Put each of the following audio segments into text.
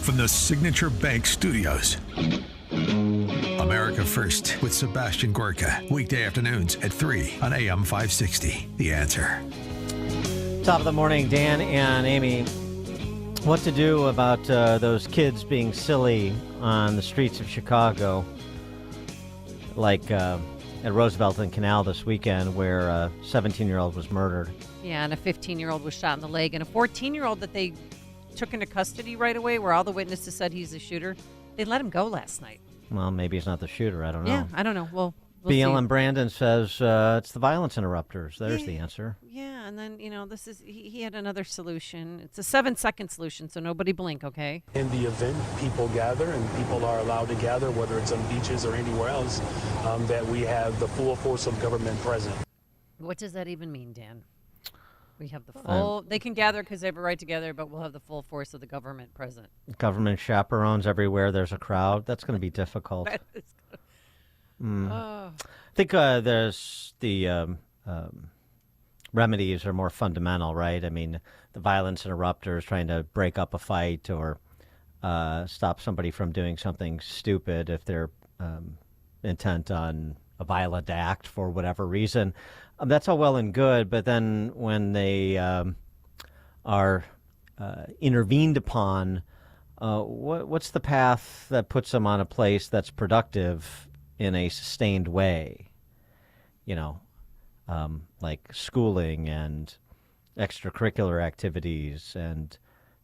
from the Signature Bank Studios. America First with Sebastian Gorka. Weekday afternoons at 3 on AM 560. The Answer. Top of the morning, Dan and Amy. What to do about those kids being silly on the streets of Chicago, like at Roosevelt and Canal this weekend, where a 17-year-old was murdered. Yeah, and a 15-year-old was shot in the leg, and a 14-year-old that they took into custody right away, where all the witnesses said he's the shooter. They let him go last night. Well, maybe he's not the shooter. I don't know. Yeah, I don't know. Well, we'll BLM see. Brandon says it's the violence interrupters. There's the answer. Yeah, and then, this is, he had another solution. It's a 7-second solution, so nobody blink, okay? In the event, people gather and people are allowed to gather, whether it's on beaches or anywhere else, that we have the full force of government present. What does that even mean, Dan? We have the full, they can gather because they have a right to gather, but we'll have the full force of the government present. Government chaperones everywhere. There's a crowd. That's going to be difficult. That is I think there's the remedies are more fundamental, right? I mean, the violence interrupters trying to break up a fight or stop somebody from doing something stupid if they're intent on a violent act for whatever reason. That's all well and good, but then when they are intervened upon, what's the path that puts them on a place that's productive in a sustained way? Like schooling and extracurricular activities and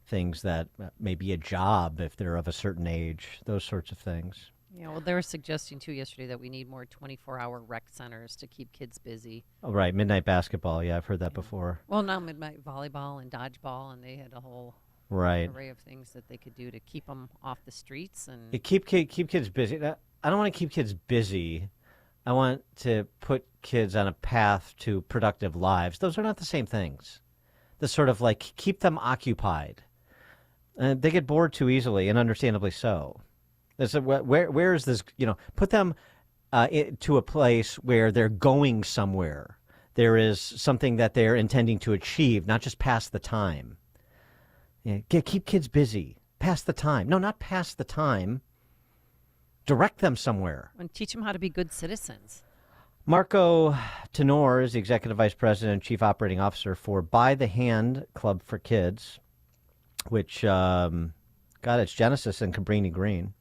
things that may be a job if they're of a certain age, those sorts of things. Yeah, well, they were suggesting, too, yesterday that we need more 24-hour rec centers to keep kids busy. Oh, right. Midnight basketball. Yeah, I've heard that before. Well, now midnight volleyball and dodgeball, and they had a whole right array of things that they could do to keep them off the streets. And keep kids busy. I don't want to keep kids busy. I want to put kids on a path to productive lives. Those are not the same things. The sort of like keep them occupied. They get bored too easily, and understandably so. Where is this, put them to a place where they're going somewhere. There is something that they're intending to achieve, not just pass the time. Yeah, keep kids busy. Pass the time. No, not pass the time. Direct them somewhere. And teach them how to be good citizens. Marco Tinor is the Executive Vice President and Chief Operating Officer for By the Hand Club for Kids, which got its genesis in Cabrini Green.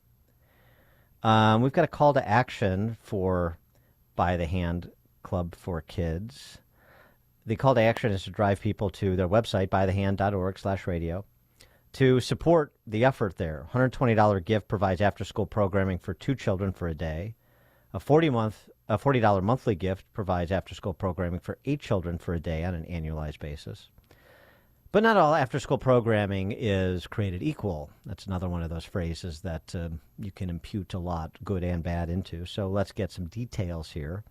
We've got a call to action for By the Hand Club for Kids. The call to action is to drive people to their website, bythehand.org/radio, to support the effort there. $120 gift provides after-school programming for 2 children for a day. A $40 monthly gift provides after-school programming for 8 children for a day on an annualized basis. But not all after-school programming is created equal. That's another one of those phrases that you can impute a lot, good and bad, into. So let's get some details here.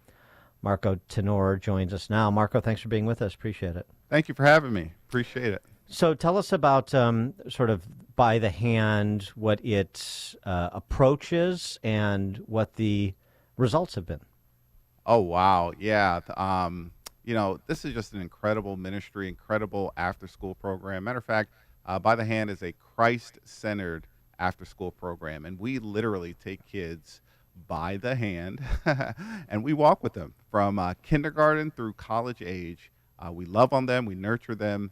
Marco Tinor joins us now. Marco, thanks for being with us. Appreciate it. Thank you for having me. Appreciate it. So tell us about sort of By the Hand, what its approach is, and what the results have been. Oh, wow. Yeah. This is just an incredible ministry, incredible after-school program. Matter of fact, By the Hand is a Christ-centered after-school program, and we literally take kids by the hand and we walk with them from kindergarten through college age. We love on them, we nurture them,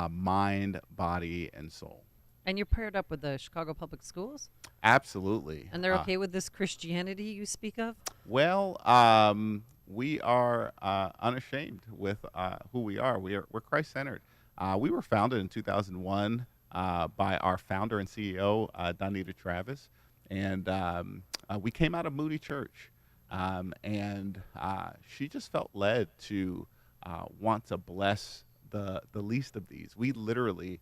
mind, body, and soul. And you're paired up with the Chicago Public Schools? Absolutely. And they're okay with this Christianity you speak of? Well, we are unashamed with who we are. We're Christ-centered. We were founded in 2001 by our founder and CEO, Donita Travis, and we came out of Moody Church, and she just felt led to want to bless the least of these. We literally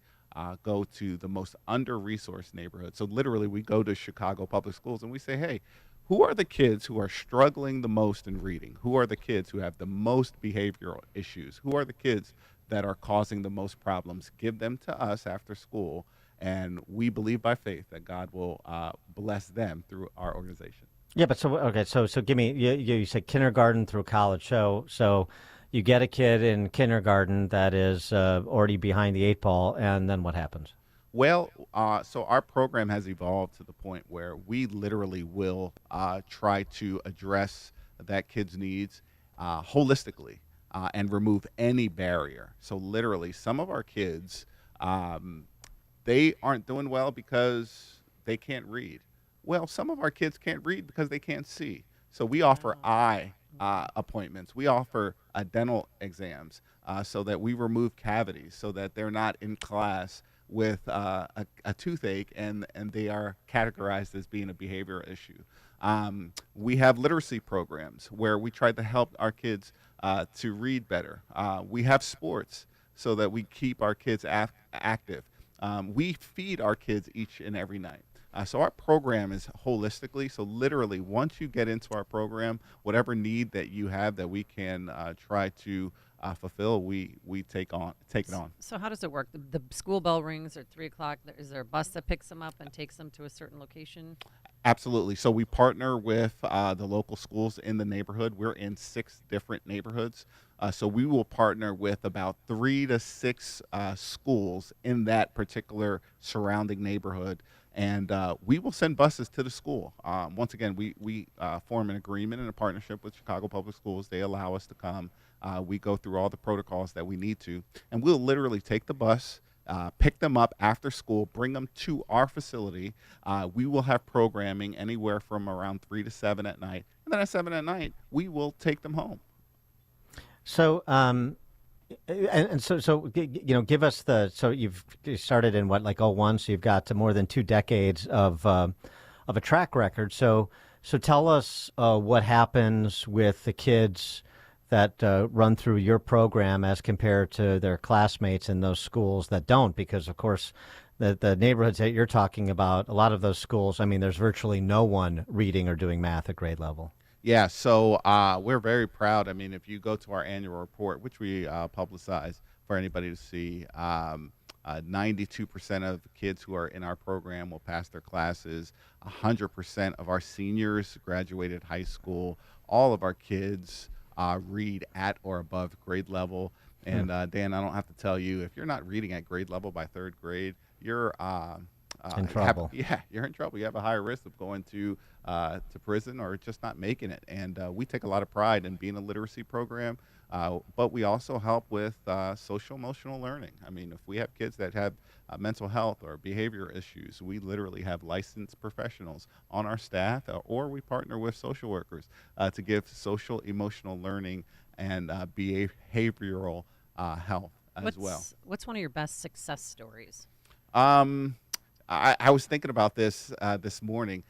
go to the most under-resourced neighborhoods. So literally, we go to Chicago Public Schools and we say, hey, who are the kids who are struggling the most in reading? Who are the kids who have the most behavioral issues? Who are the kids that are causing the most problems? Give them to us after school, and we believe by faith that God will bless them through our organization. Yeah, but so give me, you said kindergarten through college. So you get a kid in kindergarten that is already behind the 8 ball, and then what happens? Well, so our program has evolved to the point where we literally will try to address that kid's needs holistically and remove any barrier. So literally, some of our kids, um, they aren't doing well because they can't read. Well, some of our kids can't read because they can't see. So we offer Oh. eye appointments. We offer dental exams so that we remove cavities so that they're not in class with a toothache and they are categorized as being a behavioral issue. We have literacy programs where we try to help our kids to read better. We have sports so that we keep our kids active. We feed our kids each and every night. So our program is holistically. So literally, once you get into our program, whatever need that you have that we can try to fulfill, we take it on. So how does it work? The school bell rings at 3 o'clock. Is there a bus that picks them up and takes them to a certain location? Absolutely. So we partner with the local schools in the neighborhood. We're in 6 different neighborhoods. So we will partner with about 3 to 6 schools in that particular surrounding neighborhood. And we will send buses to the school. Once again, we form an agreement and a partnership with Chicago Public Schools. They allow us to come. We go through all the protocols that we need to. And we'll literally take the bus, pick them up after school, bring them to our facility. We will have programming anywhere from around 3 to 7 at night. And then at 7 at night, we will take them home. So, give us so you started in what, like '01, so you've got more than 2 decades of a track record. So tell us what happens with the kids that run through your program as compared to their classmates in those schools that don't, because of course the neighborhoods that you're talking about, a lot of those schools, I mean, there's virtually no one reading or doing math at grade level. Yeah, so we're very proud. I mean, if you go to our annual report, which we publicize for anybody to see, 92% of kids who are in our program will pass their classes. 100% of our seniors graduated high school. All of our kids read at or above grade level. And Dan, I don't have to tell you, if you're not reading at grade level by 3rd grade, you're In trouble. you're in trouble. You have a higher risk of going to prison or just not making it. And we take a lot of pride in being a literacy program, but we also help with social emotional learning. I mean, if we have kids that have mental health or behavior issues, we literally have licensed professionals on our staff, or we partner with social workers to give social emotional learning and behavioral health as well. What's one of your best success stories? I was thinking about this this morning.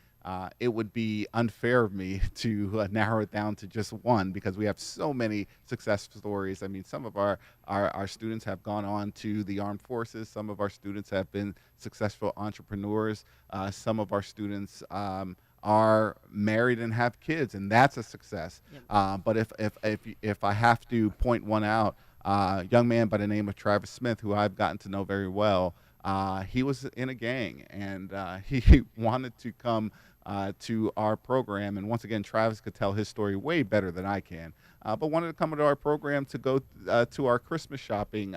It would be unfair of me to narrow it down to just one because we have so many success stories. I mean, some of our students have gone on to the armed forces. Some of our students have been successful entrepreneurs. Some of our students are married and have kids, and that's a success. Yep. But if I have to point one out, a young man by the name of Travis Smith, who I've gotten to know very well, he was in a gang, and he wanted to come to our program. And once again, Travis could tell his story way better than I can, but wanted to come to our program to go to our Christmas shopping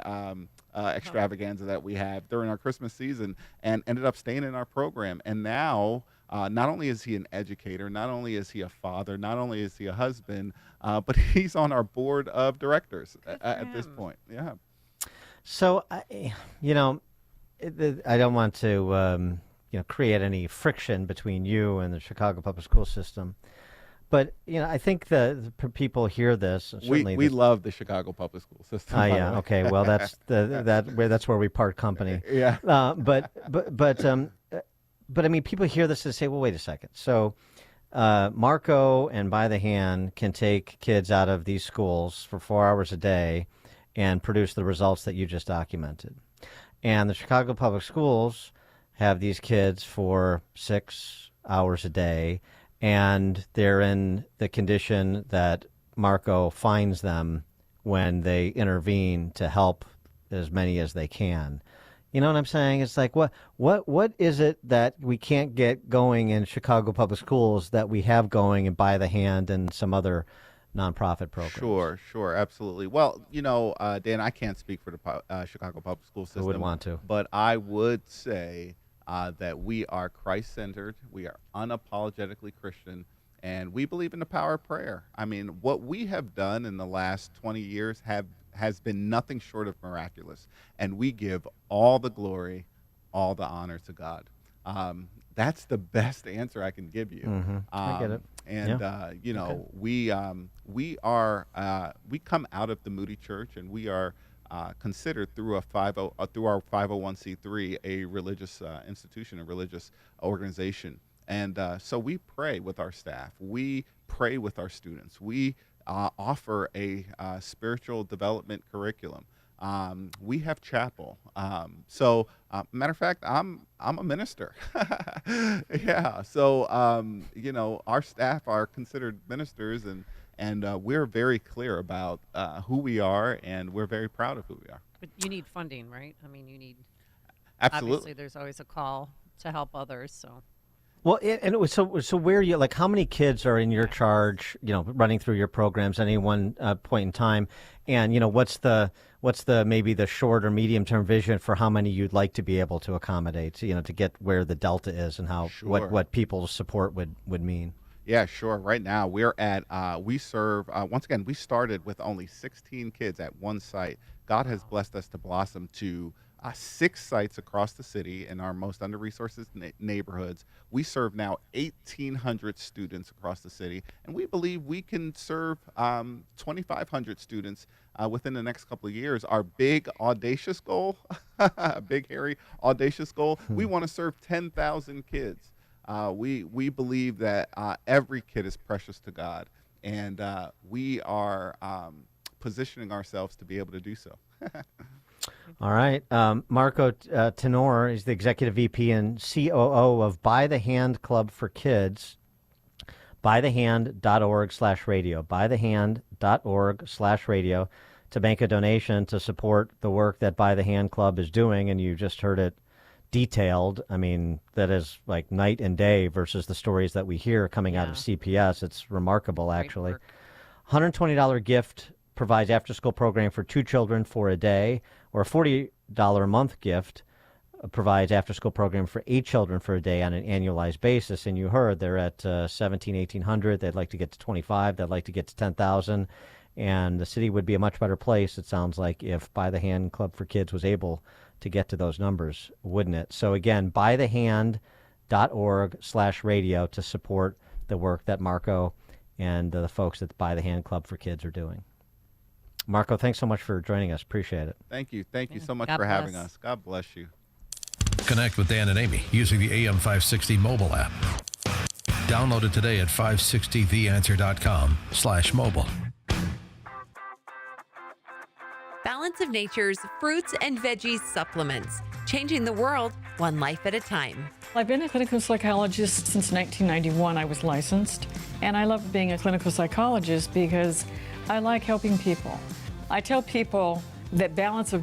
extravaganza that we have during our Christmas season, and ended up staying in our program. And now, not only is he an educator, not only is he a father, not only is he a husband, but he's on our board of directors at this point. Yeah. So, I don't want to, create any friction between you and the Chicago Public School System, but I think the people hear this. And certainly we love the Chicago Public School System. by the yeah. way. Okay. Well, that's that's where we part company. Yeah. But I mean, people hear this and say, well, wait a second. So, Marco and By the Hand can take kids out of these schools for 4 hours a day and produce the results that you just documented. And the Chicago Public Schools have these kids for 6 hours a day, and they're in the condition that Marco finds them when they intervene to help as many as they can. You know what I'm saying? It's like, what is it that we can't get going in Chicago Public Schools that we have going in By the Hand and some other nonprofit programs. Sure, absolutely. Well, Dan, I can't speak for the Chicago public school system. I wouldn't want to. But I would say that we are Christ-centered, we are unapologetically Christian, and we believe in the power of prayer. I mean, what we have done in the last 20 years has been nothing short of miraculous, and we give all the glory, all the honor to God. That's the best answer I can give you. Mm-hmm. I get it. And we come out of the Moody Church, and we are considered through our 501c3 a religious institution, a religious organization. And so we pray with our staff. We pray with our students. We offer a spiritual development curriculum. We have chapel. Matter of fact, I'm a minister. Yeah. So, our staff are considered ministers, and we're very clear about who we are, and we're very proud of who we are. But you need funding, right? I mean, you need. Absolutely. Obviously, there's always a call to help others. So. Well, and it was so where you like how many kids are in your charge, running through your programs at any one point in time, and what's the maybe the short or medium term vision for how many you'd like to be able to accommodate, to get where the delta is and how what people's support would mean. Yeah, sure. Right now we're at we serve once again, we started with only 16 kids at one site. God has blessed us to blossom to 6 sites across the city in our most under-resourced neighborhoods. We serve now 1,800 students across the city, and we believe we can serve 2,500 students within the next couple of years. Our big, audacious goal, big, hairy, audacious goal, we want to serve 10,000 kids. We believe that every kid is precious to God, and we are positioning ourselves to be able to do so. All right. Marco Tinor is the Executive VP and COO of By the Hand Club for Kids, bythehand.org/radio, bythehand.org/radio, to make a donation to support the work that By the Hand Club is doing. And you just heard it detailed. I mean, that is like night and day versus the stories that we hear coming out of CPS. It's remarkable, actually. $120 gift provides after-school program for 2 children for a day, or a $40 a month gift provides after-school program for 8 children for a day on an annualized basis. And you heard they're at 1,800. They'd like to get to 25. They'd like to get to 10,000. And the city would be a much better place, it sounds like, if By the Hand Club for Kids was able to get to those numbers, wouldn't it? So again, bythehand.org/radio to support the work that Marco and the folks at the By the Hand Club for Kids are doing. Marco, thanks so much for joining us. Appreciate it. Thank you so much for having us. God bless you. Connect with Dan and Amy using the AM560 mobile app. Download it today at 560theanswer.com/mobile. Balance of Nature's fruits and veggies supplements, changing the world one life at a time. I've been a clinical psychologist since 1991. I was licensed, and I love being a clinical psychologist because I like helping people. I tell people that Balance of